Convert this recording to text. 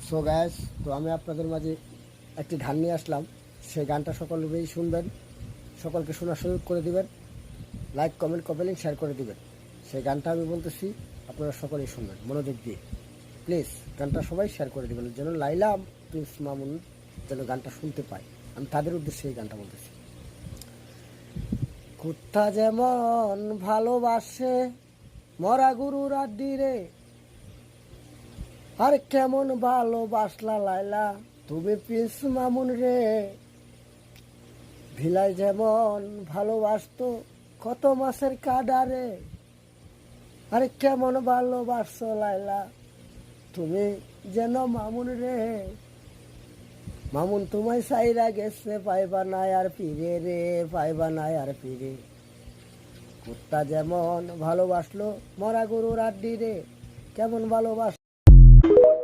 So gas, তো আমি আপনাদের মাঝে একটি গান নিয়ে আসলাম। সেই গানটা সকলেই শুনবেন, সকলকে শোনার সুযোগ করে দিবেন, লাইক কমেন্ট কমেন্ট শেয়ার করে দিবেন। সেই গানটা আমি বলতেছি, আপনারা সকলেই শুনবেন মনোযোগ দিয়ে। প্লিজ গানটা সবাই শেয়ার করে দেবেন, যেন লাইলা প্রিন্স মামুন যেন গানটা শুনতে পায়। আমি তাদের উদ্দেশ্যে এই গানটা বলতেছি। কুত্তা যেমন ভালোবাসে মরা গরুর আড্ডি রে, আর কেমন ভালোবাসলা লাইলা তুমি প্রিন্স মামুন রে। ভিলাই যেমন ভালোবাসতো কত মাসের কাডারে, আরে কেমন ভালোবাসছো লাইলা তুমি যেন মামুন রে। মামুন তোমায় সাইরা গেছে পাইবা না আর ফিরে রে, পাইবা না আর ফিরে। কুত্তা যেমন ভালোবাসলো মরা গরুর আড্ডি রে, কেমন ভালোবাস